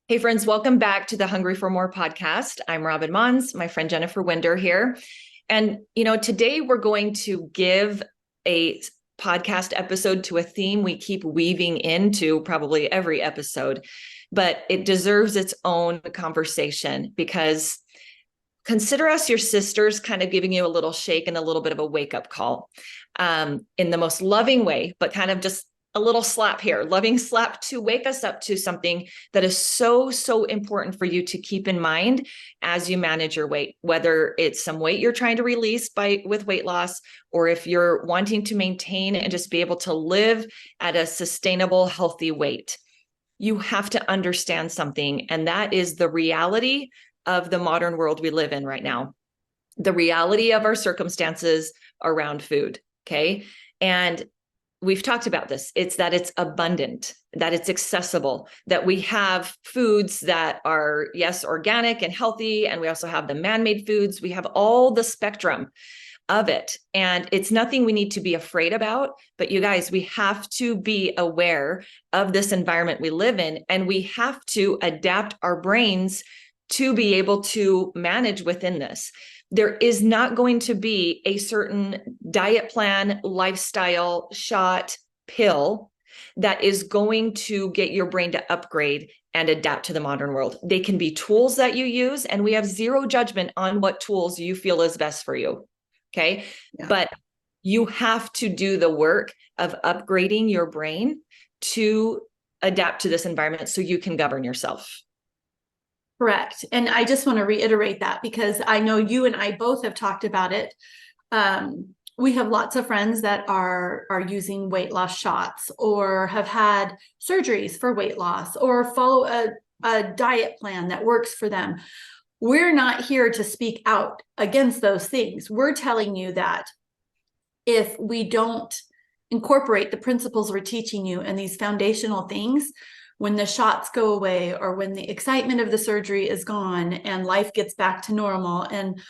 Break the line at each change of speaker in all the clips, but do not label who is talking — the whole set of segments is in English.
Hey friends, welcome back to the Hungry for More podcast. I'm Robin Mons, my friend Jennifer Winder here. And, today we're going to give a podcast episode to a theme we keep weaving into probably every episode, but it deserves its own conversation because consider us your sisters, kind of giving you a little shake and a little bit of a wake-up call in the most loving way, but kind of just a little slap here, loving slap to wake us up to something that is so, so important for you to keep in mind as you manage your weight, whether it's some weight you're trying to release with weight loss, or if you're wanting to maintain and just be able to live at a sustainable, healthy weight. You have to understand something, and that is the reality of the modern world we live in right now, the reality of our circumstances around food. Okay. And we've talked about this. It's that it's abundant, that it's accessible, that we have foods that are, yes, organic and healthy. And we also have the man-made foods. We have all the spectrum of it. And it's nothing we need to be afraid about. But you guys, we have to be aware of this environment we live in, and we have to adapt our brains to be able to manage within this. There is not going to be a certain diet plan, lifestyle, shot, pill that is going to get your brain to upgrade and adapt to the modern world. They can be tools that you use, and we have zero judgment on what tools you feel is best for you. Okay. Yeah. But you have to do the work of upgrading your brain to adapt to this environment so you can govern yourself.
Correct. And I just want to reiterate that because I know you and I both have talked about it. We have lots of friends that are using weight loss shots or have had surgeries for weight loss or follow a diet plan that works for them. We're not here to speak out against those things. We're telling you that if we don't incorporate the principles we're teaching you and these foundational things, when the shots go away or when the excitement of the surgery is gone and life gets back to normal and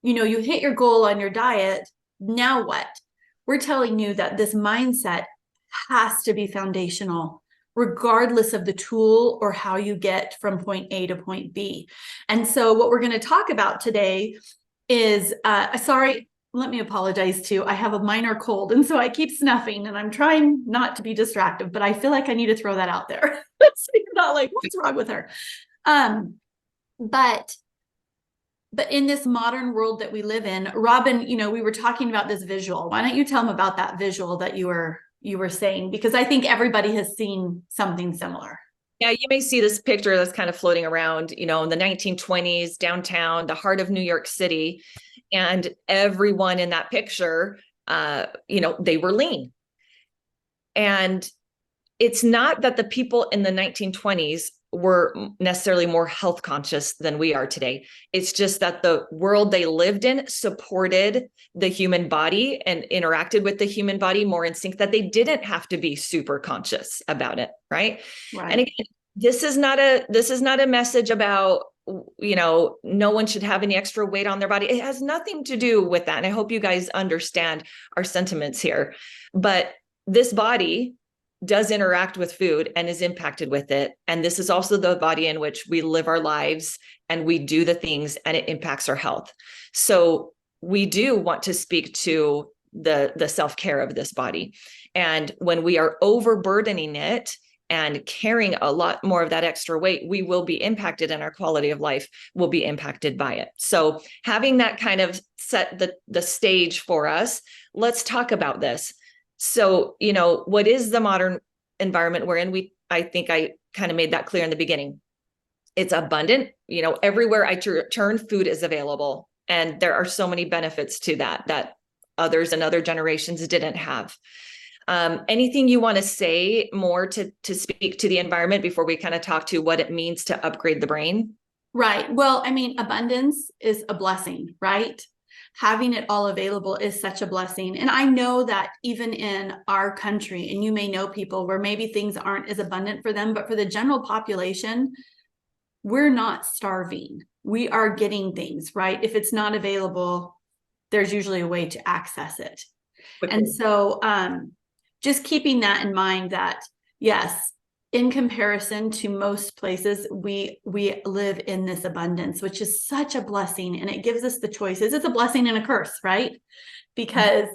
you hit your goal on your diet, now what? We're telling you that this mindset has to be foundational regardless of the tool or how you get from point A to point B. And so what we're going to talk about today is let me apologize too. I have a minor cold, and so I keep snuffing, and I'm trying not to be distracted, but I feel like I need to throw that out there. So you're not like, what's wrong with her? But in this modern world that we live in, Robin, we were talking about this visual. Why don't you tell them about that visual that you were saying? Because I think everybody has seen something similar.
Yeah, you may see this picture that's kind of floating around, in the 1920s, downtown, the heart of New York City. And everyone in that picture, they were lean. And it's not that the people in the 1920s were necessarily more health conscious than we are today. It's just that the world they lived in supported the human body and interacted with the human body more in sync, that they didn't have to be super conscious about it. Right. And again, this is not a message about, no one should have any extra weight on their body. It has nothing to do with that. And I hope you guys understand our sentiments here. But this body does interact with food and is impacted with it. And this is also the body in which we live our lives and we do the things, and it impacts our health. So we do want to speak to the self-care of this body. And when we are overburdening it and carrying a lot more of that extra weight, we will be impacted, and our quality of life will be impacted by it. So having that kind of set the stage for us, let's talk about this. So, what is the modern environment we're in? I think I kind of made that clear in the beginning. It's abundant. Everywhere I turn, food is available. And there are so many benefits to that others and other generations didn't have. Anything you want to say more to speak to the environment before we kind of talk to what it means to upgrade the brain?
Right. Well, abundance is a blessing, right? Having it all available is such a blessing. And I know that even in our country, and you may know people where maybe things aren't as abundant for them, but for the general population, we're not starving. We are getting things, right? If it's not available, there's usually a way to access it. And so just keeping that in mind, that yes, in comparison to most places, we live in this abundance, which is such a blessing, and it gives us the choices. It's a blessing and a curse, right? Because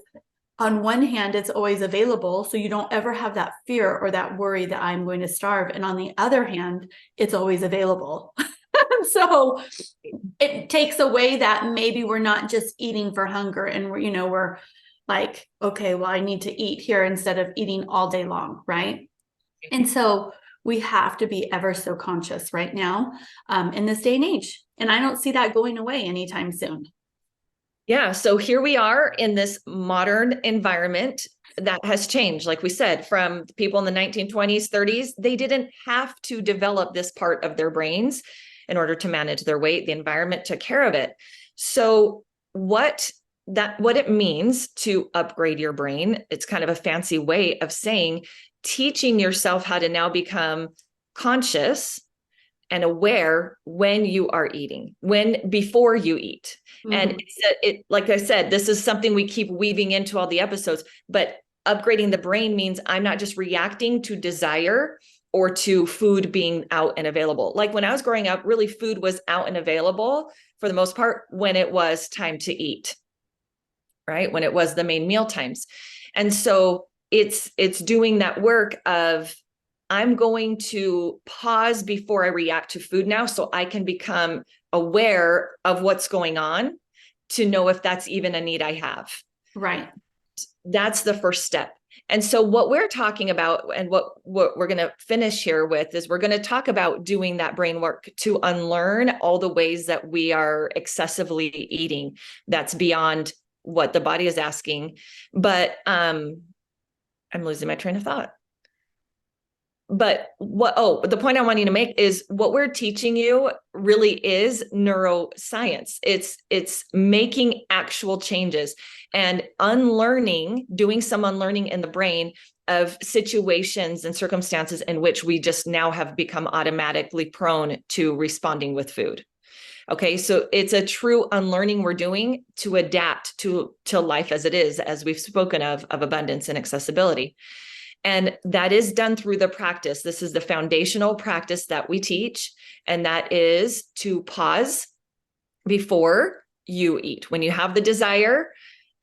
on one hand, it's always available, so you don't ever have that fear or that worry that I'm going to starve. And on the other hand, it's always available. So it takes away that maybe we're not just eating for hunger, and we're like, okay, well, I need to eat here instead of eating all day long, right? And so we have to be ever so conscious right now, in this day and age. And I don't see that going away anytime soon.
Yeah. So here we are in this modern environment that has changed. Like we said, from people in the 1920s, 30s, they didn't have to develop this part of their brains in order to manage their weight. The environment took care of it. So what it means to upgrade your brain, it's kind of a fancy way of saying teaching yourself how to now become conscious and aware when you are eating, before you eat. Mm-hmm. And like I said, this is something we keep weaving into all the episodes, but upgrading the brain means I'm not just reacting to desire or to food being out and available. Like when I was growing up, really food was out and available for the most part when it was time to eat, right? When it was the main meal times. And so it's doing that work of, I'm going to pause before I react to food now, so I can become aware of what's going on to know if that's even a need I have.
Right.
That's the first step. And so what we're talking about, and what we're going to finish here with, is we're going to talk about doing that brain work to unlearn all the ways that we are excessively eating. That's beyond what the body is asking. But I'm losing my train of thought. But the point I want you to make is what we're teaching you really is neuroscience. It's making actual changes and doing some unlearning in the brain of situations and circumstances in which we just now have become automatically prone to responding with food. Okay, so it's a true unlearning we're doing to adapt to life as it is, as we've spoken of abundance and accessibility. And that is done through the practice. This is the foundational practice that we teach. And that is to pause before you eat. When you have the desire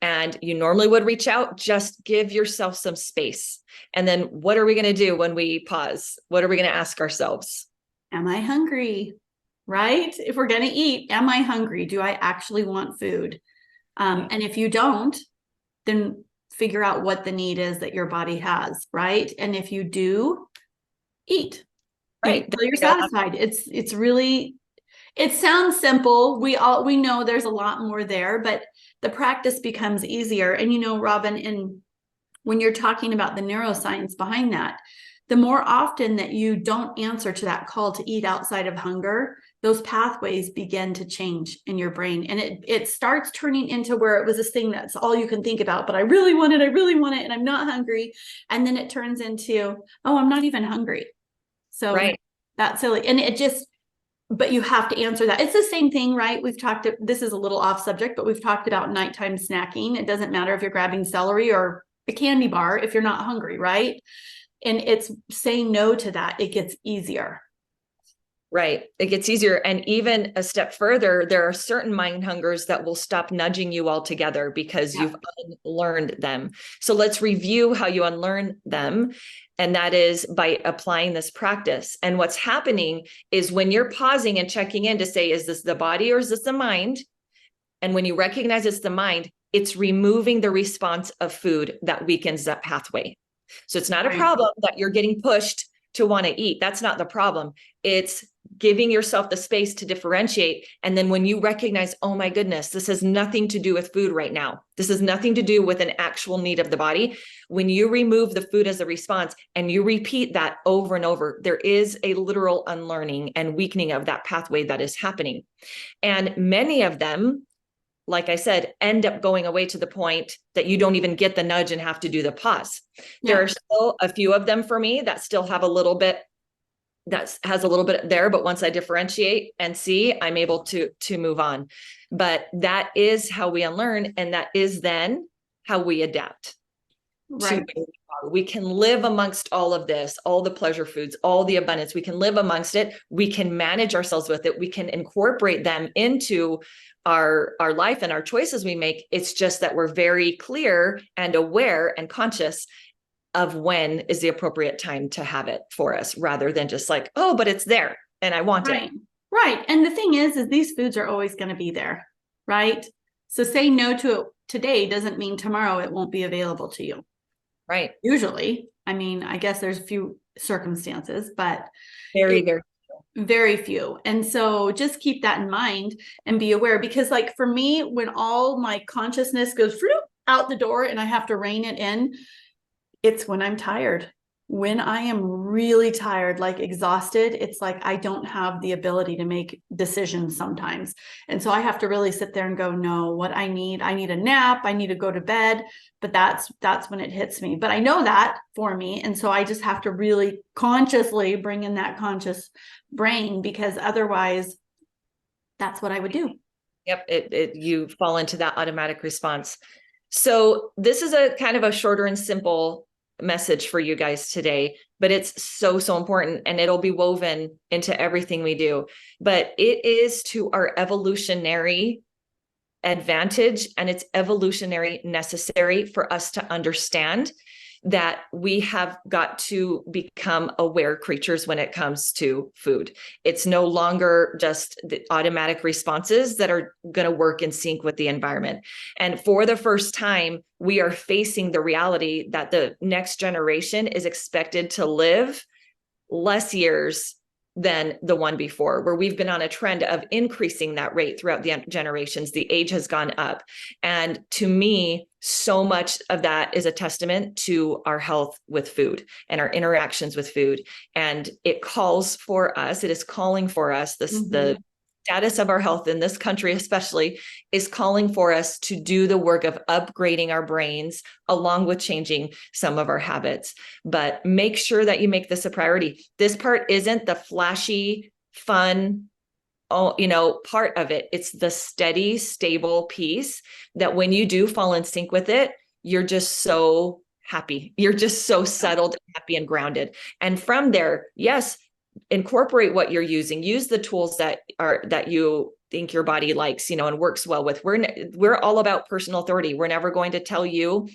and you normally would reach out, just give yourself some space. And then what are we going to do when we pause? What are we going to ask ourselves?
Am I hungry? Right? If we're going to eat, am I hungry? Do I actually want food? And if you don't, then figure out what the need is that your body has, right? And if you do, eat.
Right.
Until you're satisfied. It's really, it sounds simple. We know there's a lot more there, but the practice becomes easier. And Robin, when you're talking about the neuroscience behind that, the more often that you don't answer to that call to eat outside of hunger, those pathways begin to change in your brain. And it starts turning into where it was this thing that's all you can think about, but I really want it, and I'm not hungry. And then it turns into, oh, I'm not even hungry. So right. That's silly. And but you have to answer that. It's the same thing, right? This is a little off subject, but we've talked about nighttime snacking. It doesn't matter if you're grabbing celery or a candy bar if you're not hungry, right? And it's saying no to that. It gets easier.
Right. It gets easier. And even a step further, there are certain mind hungers that will stop nudging you altogether because you've unlearned them. So let's review how you unlearn them. And that is by applying this practice. And what's happening is when you're pausing and checking in to say, is this the body or is this the mind? And when you recognize it's the mind, it's removing the response of food that weakens that pathway. So it's not a problem that you're getting pushed to want to eat. That's not the problem. It's giving yourself the space to differentiate. And then when you recognize, oh my goodness, this has nothing to do with food right now. This has nothing to do with an actual need of the body. When you remove the food as a response and you repeat that over and over, there is a literal unlearning and weakening of that pathway that is happening. And many of them, like I said, end up going away to the point that you don't even get the nudge and have to do the pause. Yeah. There are still a few of them for me that still have a little bit, that has a little bit there, but once I differentiate and see, I'm able to move on. But that is how we unlearn. And that is then how we adapt. to
Right.
where we are. We can live amongst all of this, all the pleasure foods, all the abundance. We can live amongst it. We can manage ourselves with it. We can incorporate them into our life and our choices we make. It's just that we're very clear and aware and conscious of when is the appropriate time to have it for us, rather than just like, oh, but it's there and I want
Right.
it.
Right. And the thing is these foods are always going to be there. Right. So say no to it today doesn't mean tomorrow it won't be available to you.
Right.
Usually. I mean, I guess there's a few circumstances, but
Very, very.
very few. And so just keep that in mind and be aware, because like for me, when all my consciousness goes out the door and I have to rein it in, it's when I'm tired. When I am really tired, like exhausted, it's like I don't have the ability to make decisions sometimes. And so I have to really sit there and go, no, what I need a nap, I need to go to bed. But that's when it hits me. But I know that for me. And so I just have to really consciously bring in that conscious brain, because otherwise that's what I would do.
Yep. You fall into that automatic response. So this is a kind of a shorter and simple message for you guys today, but it's so, so important, and it'll be woven into everything we do. But it is to our evolutionary advantage, and it's evolutionary necessary for us to understand that we have got to become aware creatures when it comes to food. It's no longer just the automatic responses that are going to work in sync with the environment. And for the first time, we are facing the reality that the next generation is expected to live less years than the one before, where we've been on a trend of increasing that rate throughout the generations. The age has gone up. And to me, so much of that is a testament to our health with food and our interactions with food. And it calls for us, it is calling for us, the status of our health in this country especially is calling for us to do the work of upgrading our brains along with changing some of our habits. But make sure that you make this a priority. This part isn't the flashy, fun, part of it. It's the steady, stable piece that when you do fall in sync with it, you're just so happy. You're just so settled, happy, and grounded. And from there, yes, incorporate what you're using, use the tools that you think your body likes, and works well with. We're all about personal authority. We're never going to tell you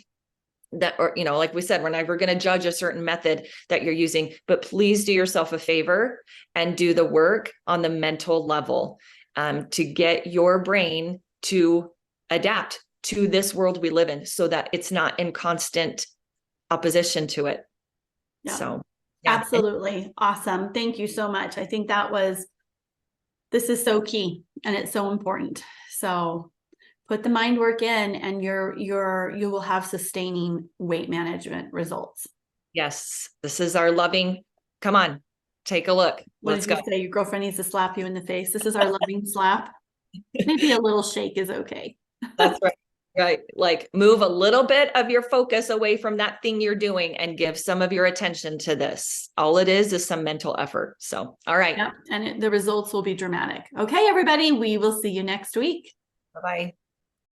that, or, like we said, we're never going to judge a certain method that you're using, but please do yourself a favor and do the work on the mental level, to get your brain to adapt to this world we live in, so that it's not in constant opposition to it.
Yeah.
So
yeah. Absolutely. Awesome. Thank you so much. I think this is so key, and it's so important. So put the mind work in, and you will have sustaining weight management results.
Yes. This is our loving, come on, take a look.
Let's go. Say your girlfriend needs to slap you in the face. This is our loving slap. Maybe a little shake is okay.
That's right. Right. Like move a little bit of your focus away from that thing you're doing and give some of your attention to this. All it is some mental effort. So, all right.
Yep. And the results will be dramatic. Okay, everybody, we will see you next week.
Bye-bye.